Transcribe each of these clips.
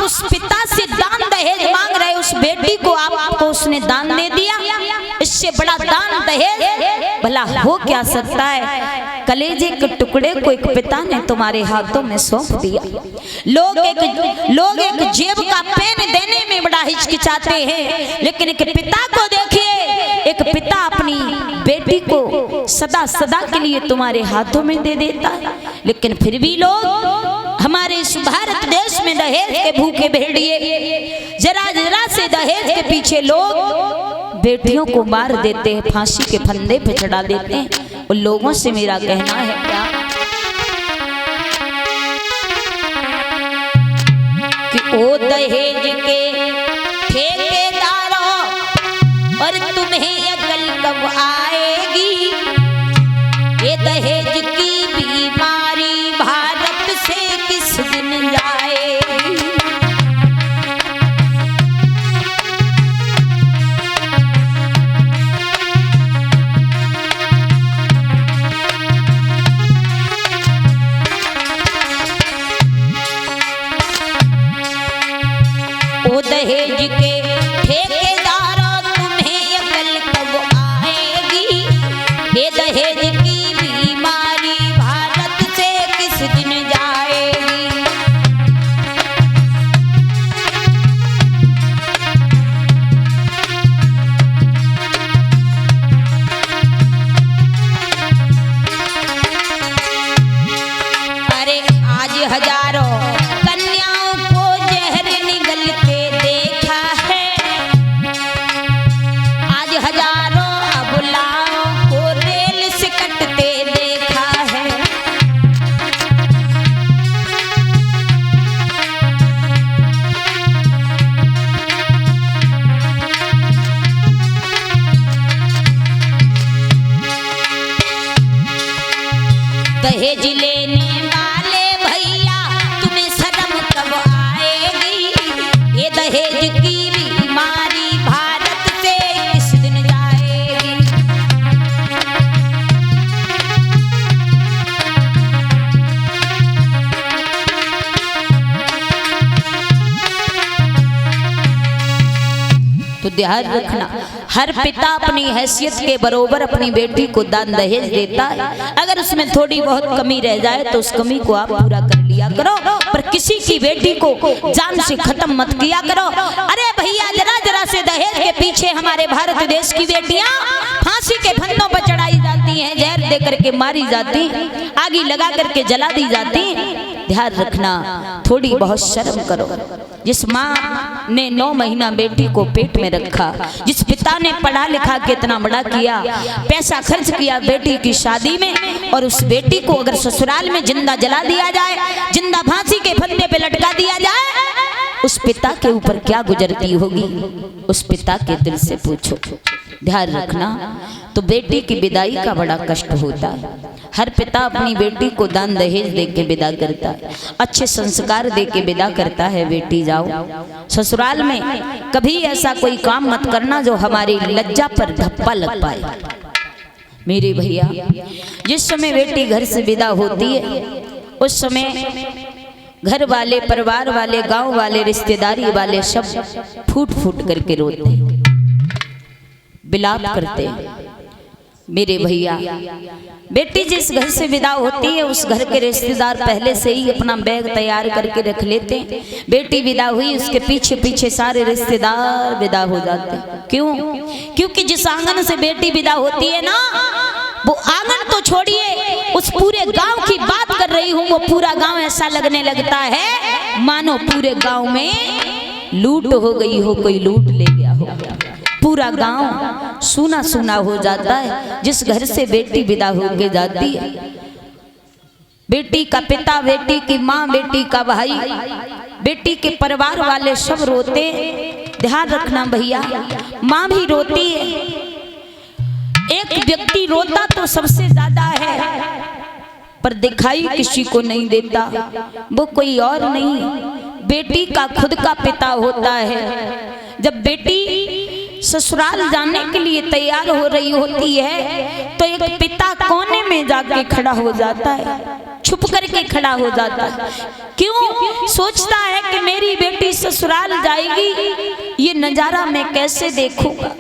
उस पिता से दान दहेज मांग रहे, उस बेटी को आपको उसने दान दे दिया। इससे बड़ा दान दहेज भला हो क्या सकता है? कलेजे के टुकड़े को एक पिता ने तुम्हारे हाथों में सौंप दिया। लोग एक जेब का पेन देने में बड़ा हिचकिचाते हैं, लेकिन एक पिता को देखिए, एक पिता अपनी बेटी को सदा सदा के लिए तुम्हारे हाथों में दे देता है। लेकिन फिर भी लोग हमारे इस भारत देश में दहेज के भूखे भेड़िए, जरा जरा से दहेज के पीछे लोग बेटियों को मार देते हैं, फांसी के फंदे पे चढ़ा देते हैं। उन लोगों से मेरा कहना है क्या कि ओ दहेज के ठेकेदारों, और तुम्हें अकल कब आएगी? ये दहेज की बीमारी भारत से किस दिन जाएगी? ओ दहेज के ठेकेदारों, तुम्हें अकल कब आएगी? ये दहेज की बीमारी भारत से किस दिन जाएगी? अरे आज हजारों कन्याओं को जहर निगल के देखा है, आज हजारों अबलाओं को रेल से कटते देखा है। दहेज लेने वाले भैया, तुम्हें शर्म कब आएगी? ये दहेज की बीमारी भारत से किस दिन जाएगी? तो ध्यान रखना, हर पिता अपनी हैसियत के बरोबर अपनी बेटी को दान दहेज देता है। अगर उसमें थोड़ी बहुत कमी रह जाए तो उस कमी को आप पूरा कर लिया करो, पर किसी की बेटी को जान से खत्म मत किया करो। अरे भैया, जरा जरा से दहेज के पीछे हमारे भारत देश की बेटियां फांसी के फंदों पर चढ़ाई जाती हैं, जहर दे करके मारी जाती, आगी लगा करके जला दी जाती। ध्यान रखना, थोड़ी बहुत शर्म करो। जिस माँ ने 9 महीना बेटी को पेट में रखा, जिस पिता ने पढ़ा लिखा के इतना बड़ा किया, पैसा खर्च किया बेटी की शादी में, और उस बेटी को अगर ससुराल में जिंदा जला दिया जाए, जिंदा फांसी के फंदे पे लटका दिया जाए, उस पिता के ऊपर क्या गुजरती होगी? उस पिता के दिल से पूछो। ध्यान रखना, तो बेटी की विदाई का बड़ा कष्ट होता है। हर पिता अपनी बेटी को दान दहेज दे के विदा करता है, अच्छे संस्कार दे के विदा करता है। बेटी जाओ ससुराल में, कभी ऐसा कोई काम मत करना जो हमारी लज्जा पर धप्पा लग पाए। मेरे भैया, जिस समय बेटी घर से विदा होती है, उस समय घर वाले, परिवार वाले, गांव वाले, रिश्तेदारी वाले सब फूट फूट करके रोते हैं, विलाप करते हैं। मेरे भैया, बेटी जिस घर से विदा होती है, उस घर के रिश्तेदार पहले से ही अपना बैग तैयार करके रख लेते हैं। बेटी विदा हुई, उसके पीछे पीछे सारे रिश्तेदार विदा हो जाते हैं। क्यों? क्योंकि जिस आंगन से बेटी विदा होती है ना, वो आंगन तो छोड़िए, उस पूरे गांव की बात कर रही हूँ, वो पूरा गांव ऐसा लगने लगता है मानो पूरे गांव में लूट हो गई हो, कोई लूट ले गया हो। पूरा गांव सूना सूना हो जाता है जिस घर से बेटी विदा होके जाती है। बेटी का पिता, बेटी की माँ, बेटी का भाई, बेटी के परिवार वाले सब रोते। ध्यान रखना भैया, माँ भी रोती है। एक व्यक्ति रोता तो सबसे ज्यादा है, पर दिखाई किसी को नहीं देता। वो कोई और नहीं, बेटी का खुद का पिता होता है। जब बेटी ससुराल जाने के लिए तैयार हो रही होती है, तो एक पिता कोने में जाके खड़ा हो जाता है, छुप करके खड़ा हो जाता है। क्यों? सोचता है कि मेरी बेटी ससुराल जाएगी ये नजारा मैं कैसे देखूंगा,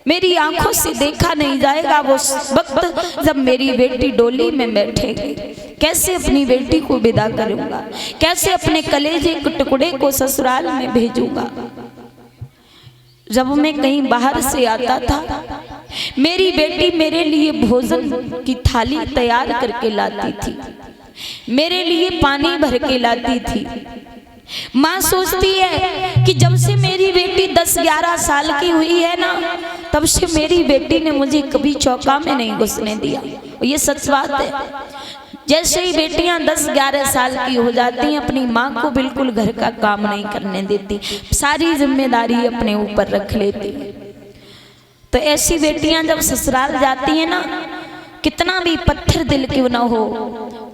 मेरी आंखों से देखा नहीं जाएगा वो वक्त जब मेरी बेटी डोली में बैठेगी। कैसे अपनी बेटी को विदा करूंगा, कैसे अपने कलेजे के टुकड़े को ससुराल में भेजूंगा। जब मैं कहीं बाहर से आता था मेरी बेटी मेरे लिए भोजन की थाली तैयार करके लाती थी, मेरे लिए पानी भर के लाती थी। माँ सोचती है कि जब से मेरी बेटी 10-11 साल की हुई है ना, तब से मेरी बेटी ने मुझे कभी चौका में नहीं घुसने दिया। ये सच बात है। जैसे ही बेटियां 10-11 साल की हो जाती हैं अपनी माँ को बिल्कुल घर का काम नहीं करने देती, सारी जिम्मेदारी अपने ऊपर रख लेती। तो ऐसी बेटियां जब ससुराल जाती हैं ना, कितना भी पत्थर दिल क्यों ना हो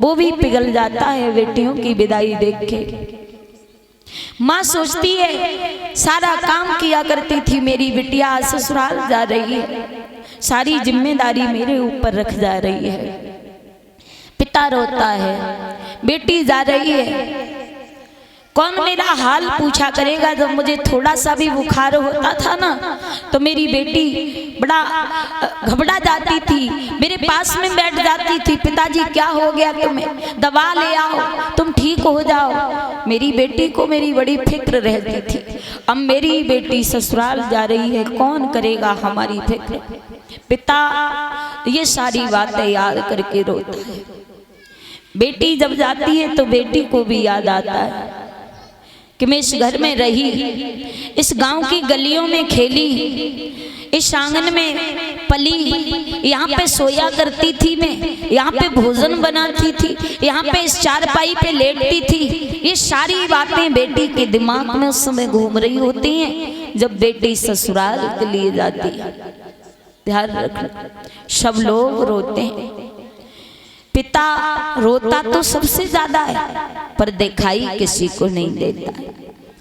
वो भी पिघल जाता है बेटियों की विदाई देख के। माँ सोचती है सारा काम किया करती थी मेरी बिटिया ससुराल जा रही है, सारी जिम्मेदारी मेरे ऊपर रख जा रही है। पिता रोता है, बेटी जा रही है, कौन मेरा हाल पूछा करेगा। जब मुझे थोड़ा सा भी बुखार होता था ना तो मेरी बेटी बड़ा घबरा जाती थी, मेरे पास में बैठ जाती थी, पिताजी क्या हो गया तुम्हें, दवा ले आओ, तुम ठीक हो जाओ। मेरी बेटी को मेरी बड़ी फिक्र रहती थी। अब मेरी बेटी ससुराल जा रही है, कौन करेगा हमारी फिक्र। पिता ये सारी बातें याद करके रोता है। बेटी जब जाती है तो बेटी को भी याद आता है कि मैं इस घर में रही, इस गांव की गलियों में खेली, इस आंगन में पली, यहाँ पे सोया करती थी मैं, यहाँ पे भोजन बनाती थी, यहाँ पे इस चारपाई पे लेटती थी। ये सारी बातें बेटी के दिमाग में उस समय घूम रही होती हैं जब बेटी ससुराल के लिए जाती है। ध्यान रखना, सब लोग रोते हैं, पिता रोता तो सबसे ज्यादा है पर दिखाई किसी को नहीं देता है।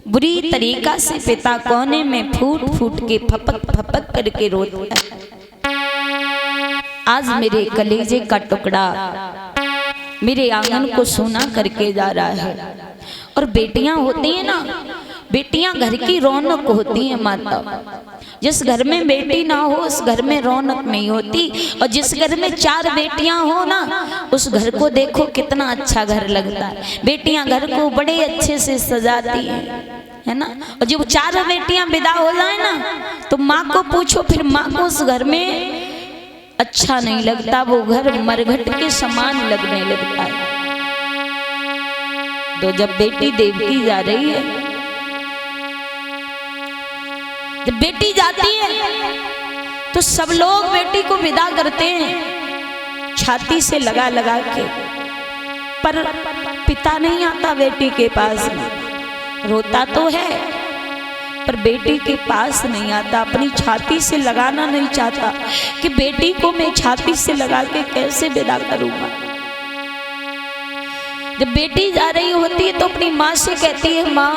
बुरी तरीका से पिता कोने में फूट फूट के फपक फपक करके रोता है। आज मेरे कलेजे का टुकड़ा मेरे आंगन को सूना करके जा रहा है। और बेटियां होती हैं ना, बेटियां घर की रौनक होती हैं माता। जिस घर में बेटी ना हो उस घर में रौनक नहीं होती, और जिस घर में 4 बेटियां हो ना उस घर को देखो कितना अच्छा घर लगता है। बेटियां घर को बड़े अच्छे से सजाती हैं, है ना। और जब 4 बेटियां विदा हो जाए ना तो माँ को पूछो, फिर माँ को उस घर में अच्छा नहीं लगता, वो घर मरघट के समान लगने लगता है। तो जब बेटी देवकी जा रही है, जब बेटी जाती है तो सब लोग बेटी को विदा करते हैं छाती से लगा लगा के, पर पिता नहीं आता बेटी के पास में। रोता तो है पर बेटी के पास नहीं आता, अपनी छाती से लगाना नहीं चाहता कि बेटी को मैं छाती से लगा के कैसे विदा करूंगा। जब बेटी जा रही होती है तो अपनी माँ से कहती है, माँ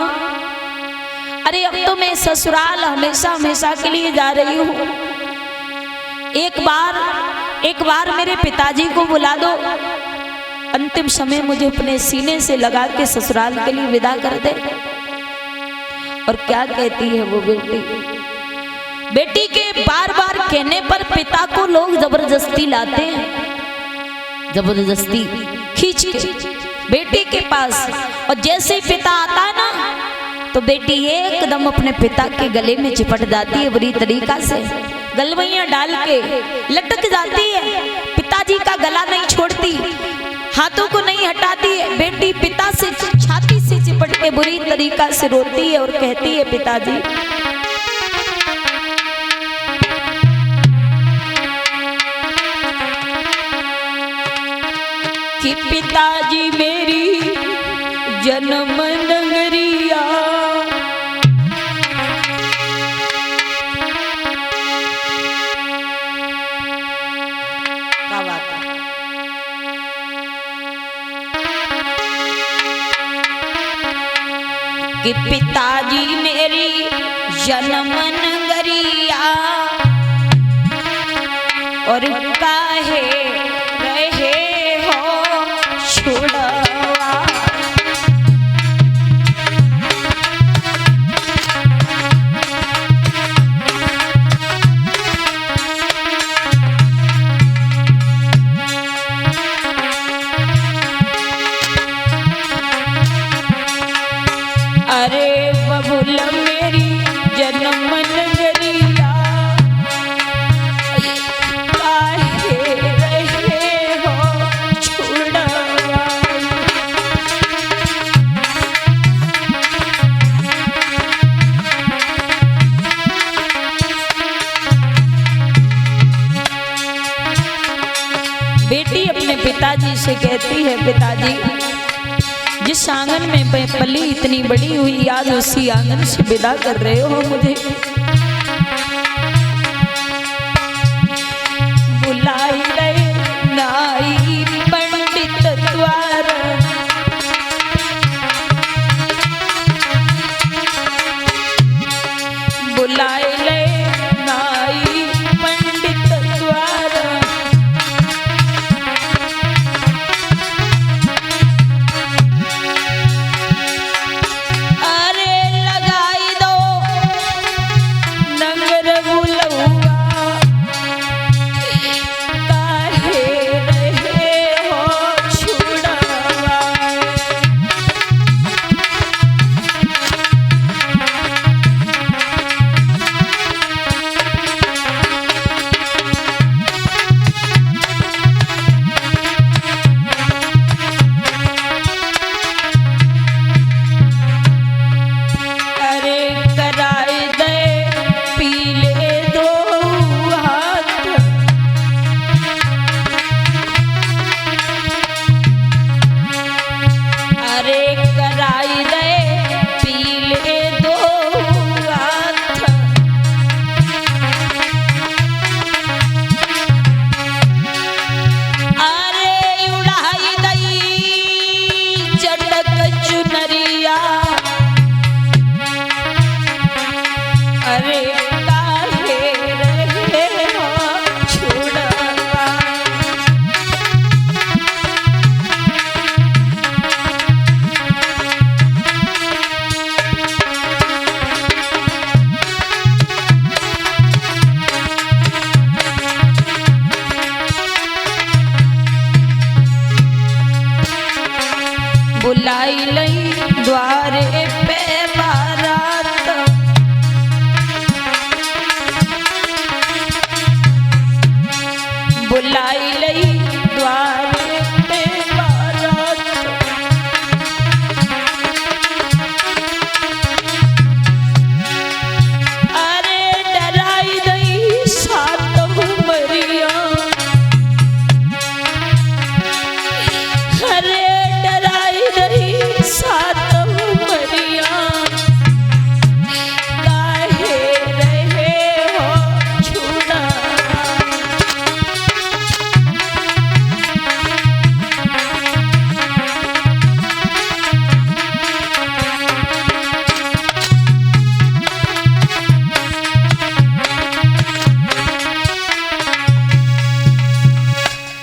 अरे अब तो मैं ससुराल हमेशा हमेशा के लिए जा रही हूँ, एक बार मेरे पिताजी को बुला दो, अंतिम समय मुझे अपने सीने से लगा के ससुराल के लिए विदा कर दे। और क्या कहती है वो बेटी, बेटी के बार बार कहने पर पिता को लोग जबरदस्ती लाते हैं, जबरदस्ती खींच के बेटी के पास। और जैसे ही पिता आता है ना तो बेटी एकदम अपने पिता के गले में चिपट जाती है, बुरी तरीका से गलवैयां डाल के लटक जाती है। पिताजी का गला नहीं छोड़ती, हाथों को नहीं हटाती है। बेटी पिता से छाती से चिपट के बुरी तरीका से रोती है और कहती है, पिताजी कि पिताजी मेरी जन्म नगरिया कि पिताजी मेरी जन्म नगरिया और काहे रहे हो छुड़वा। से कहती है, पिताजी जिस आंगन में मैं पली इतनी बड़ी हुई, आज उसी आंगन से विदा कर रहे हो मुझे। बुलाई रहे नाई पंडित द्वार, बुलाए ले नाई पंडित द्वार, अरे लगाई दो नंगर बुलौआ, काहे रहे हो छुड़ावा। अरे कराए दे पीले दो हाथ, अरे कराए दे पीले दो हाथ, अरे उड़ाई दई चटक चुनरिया, अरे काहे रहे हो छुड़ावा। बुलाई लई द्वारे पे बारात, बुलाई लई द्वारे पे बारात, अरे डराई दई सात उमरिया, अरे डराई दई सात उमरिया, काहे रहे हो छुड़ावा।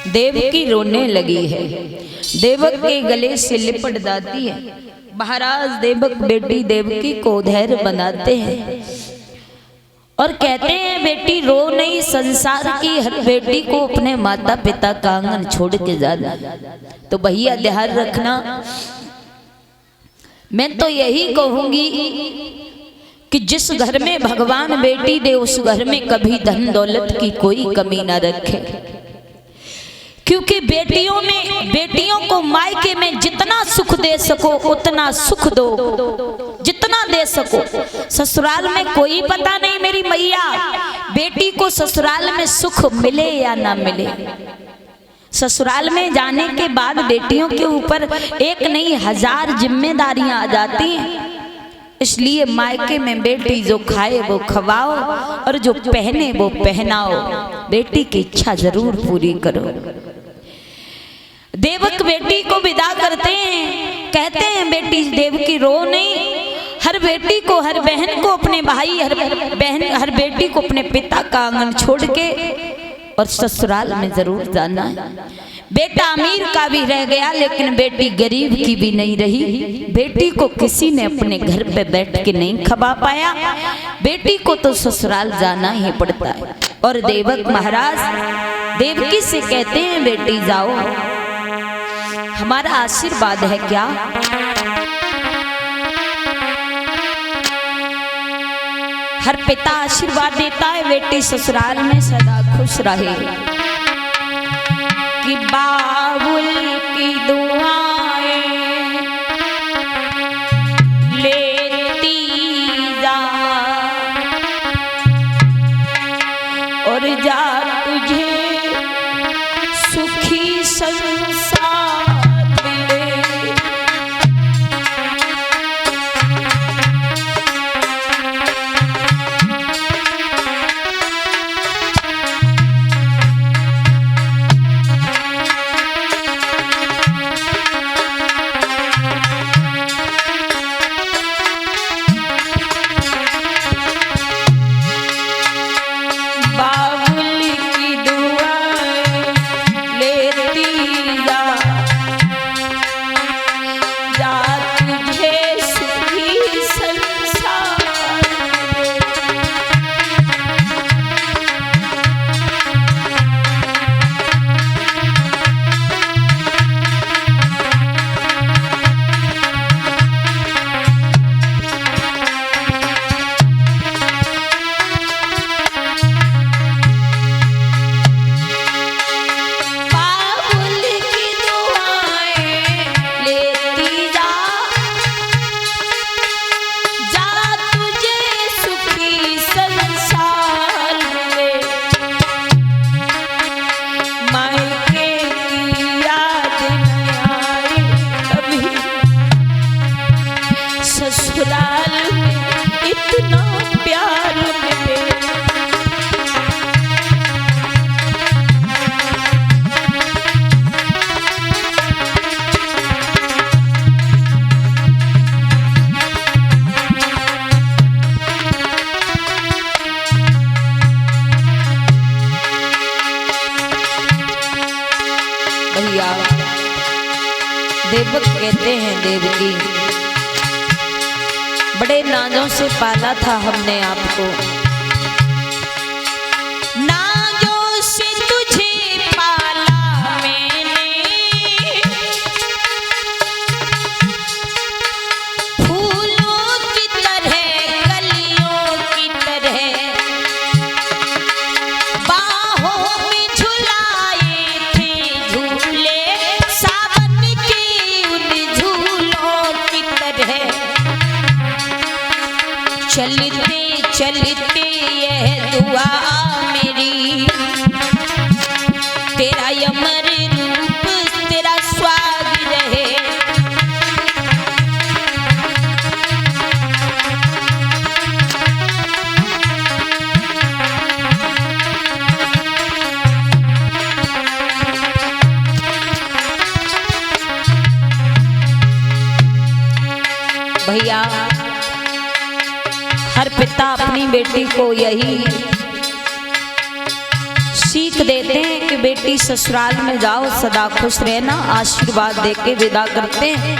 देवकी रोने लगी है, देवक के गले से लिपट जाती है। महाराज देवक बेटी देवकी को धैर्य बनाते हैं और कहते हैं, बेटी रो नहीं, संसार की हर बेटी को अपने माता पिता का आंगन छोड़ के जाना। तो भैया ध्यान रखना, मैं तो यही कहूंगी कि जिस घर में भगवान बेटी दे उस घर में कभी धन दौलत की कोई कमी ना रखे, क्योंकि बेटियों को मायके में जितना सुख दे सको उतना सुख दो, जितना दे सको। ससुराल में कोई पता नहीं मेरी मैया, बेटी को ससुराल में सुख मिले या ना मिले। ससुराल में जाने के बाद बेटियों के ऊपर एक नहीं 1000 जिम्मेदारियां आ जाती हैं। इसलिए मायके में बेटी जो खाए वो खवाओ और जो पहने वो पहनाओ, बेटी की इच्छा जरूर पूरी करो। देवक बेटी को विदा करते हैं, कहते हैं बेटी देवकी रो नहीं, हर बेटी को, हर बहन को अपने भाई, हर बेटी को अपने पिता का आंगन छोड़ के और ससुराल में जरूर जाना है। बेटा अमीर का भी रह गया लेकिन बेटी गरीब की भी नहीं रही। बेटी को किसी ने अपने घर पे बैठ के नहीं खवा पाया, बेटी को तो ससुराल जाना ही पड़ता है। और देवक महाराज देवकी से कहते हैं, बेटी जाओ, हमारा आशीर्वाद है क्या? हर पिता आशीर्वाद देता है बेटी ससुराल में सदा खुश रहे, कि बाबुल की दुआएं लेती जा और जा तुझे सुखी संसार कहते हैं देवकी, बड़े नाजों से पाला था हमने आपको, नाजों से तुझे पाला मैंने, फूलों की तरह कलियों की तरह बाहों में झुलाए थे झूले, सावन के उन झूलों की तरह। चलते चलते यह दुआ मेरी, तेरा अमर रूप तेरा स्वाद रहे। भैया, हर पिता अपनी बेटी को यही सीख देते हैं कि बेटी ससुराल में जाओ सदा खुश रहना, आशीर्वाद देके विदा करते हैं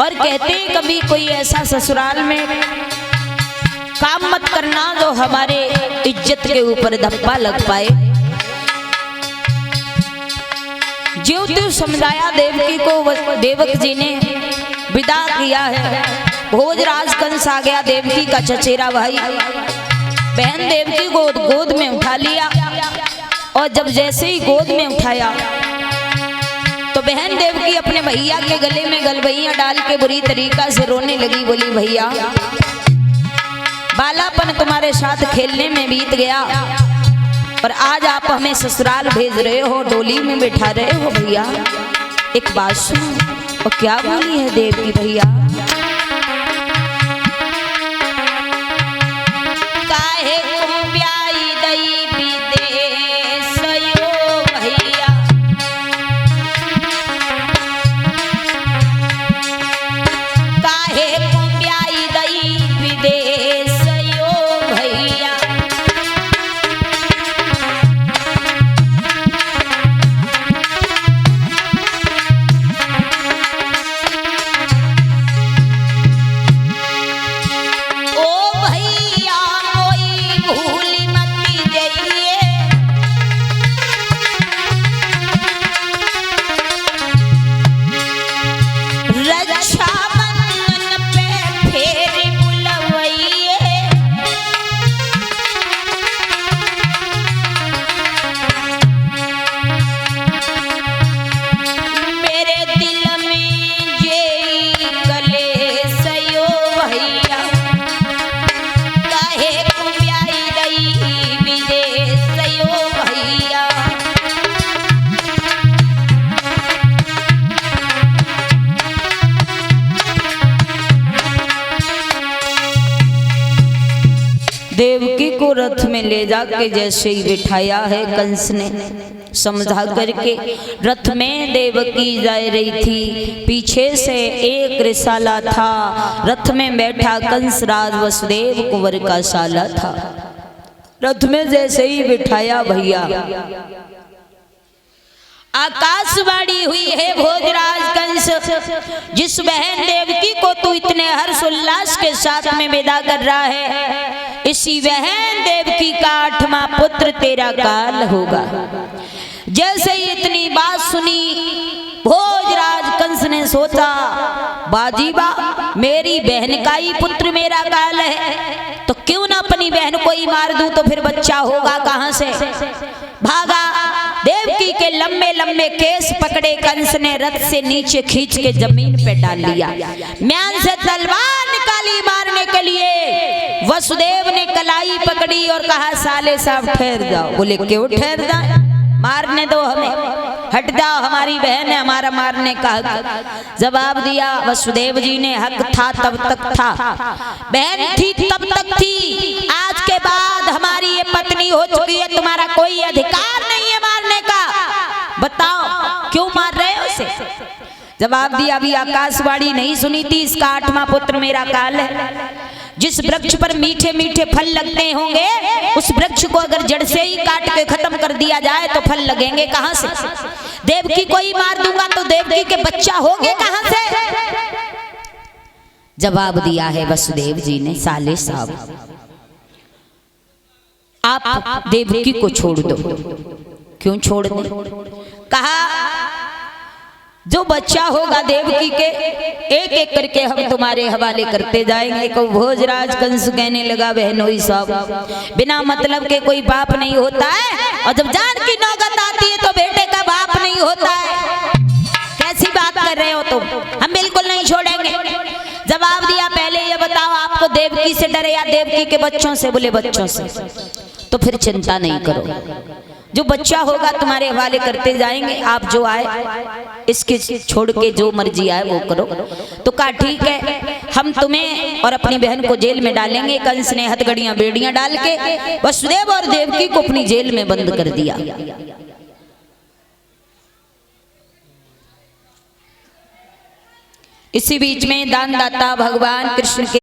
और कहते हैं कभी कोई ऐसा ससुराल में काम मत करना जो हमारे इज्जत के ऊपर धब्बा लग पाए। ज्यों त्यों समझाया देवकी को, देवक जी ने विदा किया है। भोजराज कंस आ गया, देवकी का चचेरा भाई, बहन देवकी को गोद में उठा लिया और जब जैसे ही गोद में उठाया तो बहन देवकी अपने भैया के गले में गलबैयां डाल के बुरी तरीका से रोने लगी। बोली, भैया बालापन तुम्हारे साथ खेलने में बीत गया और आज आप हमें ससुराल भेज रहे हो, डोली में बिठा रहे हो। भैया एक बात सुनो। और क्या बोली है देवकी भैया, काहे को ब्याई दई विदेश यो भैया, काहे को ब्याई दई विदेश यो भैया, देवकी को रथ में ले जाके जैसे ही बिठाया है कंस ने, समझा करके रथ में देवकी जा रही थी, पीछे से एक रिसाला था, रथ में बैठा कंस राज वसुदेव कुंवर का साला था। रथ में जैसे ही बिठाया भैया, आकाशवाणी हुई है, भोजराज कंस, जिस बहन देवकी को तू इतने हर्ष उल्लास के साथ में विदा कर रहा है, इसी बहन देवकी का 8वां पुत्र तेरा काल होगा। जैसे ही इतनी बात सुनी भोजराज कंस ने सोचा, बाजीबा मेरी बहन का ही पुत्र मेरा काल है, तो क्यों ना अपनी बहन को ही मार दूं, तो फिर बच्चा होगा कहां से। भागा, देवकी के लंबे लंबे केस पकड़े कंस ने, रथ से नीचे खींच के जमीन पे डाल लिया। म्यान से तलवार निकाली मारने के लिए, वसुदेव ने कलाई पकड़ी और कहा, साले साहब ठहर जाओ। बोले, क्यों ठहर जाए, मारने दो हमें, हट जाओ, हमारी बहन है, हमारा मारने का हक। जवाब दिया वसुदेव जी ने, हक था तब तक था, बहन थी तब तक थी, आज के बाद हमारी ये पत्नी हो चुकी है, तुम्हारा कोई अधिकार नहीं है मारने का, बताओ क्यों मार रहे हो उसे। जवाब दिया, अभी आकाशवाणी नहीं सुनी थी, इसका 8वां पुत्र मेरा काल है। जिस वृक्ष पर मीठे मीठे फल लगते होंगे उस वृक्ष को अगर जड़ से ही काट के खत्म कर दिया जाए तो फल लगेंगे कहां से? देवकी को ही मार दूंगा तो देवकी के बच्चा होंगे कहां से? जवाब दिया है वसुदेव जी ने, साले साहब आप देवकी को छोड़ दो। क्यों छोड़ दो? कहा जो बच्चा होगा देवकी के एक एक करके हम तुम्हारे हवाले करते जाएंगे। को भोजराज कंस कहने लगा बहनोई साहब बिना मतलब के कोई बाप नहीं होता है, और जब जान की नौबत आती है तो बेटे का बाप नहीं होता है। कैसी बात कर रहे हो तुम? हम बिल्कुल नहीं छोड़ेंगे। जवाब दिया पहले ये बताओ आपको देवकी से डर या देवकी के बच्चों से? बोले बच्चों से। तो फिर चिंता नहीं करो, जो बच्चा होगा तुम्हारे हवाले करते जाएंगे, आप जो आए इसके छोड़ के जो मर्जी आए वो करो। तो कहा ठीक है हम तुम्हें और अपनी बहन को जेल में डालेंगे। कंस ने हथकड़ियां बेड़ियां डाल के वसुदेव और देवकी को अपनी जेल में बंद कर दिया। इसी बीच में दानदाता भगवान कृष्ण के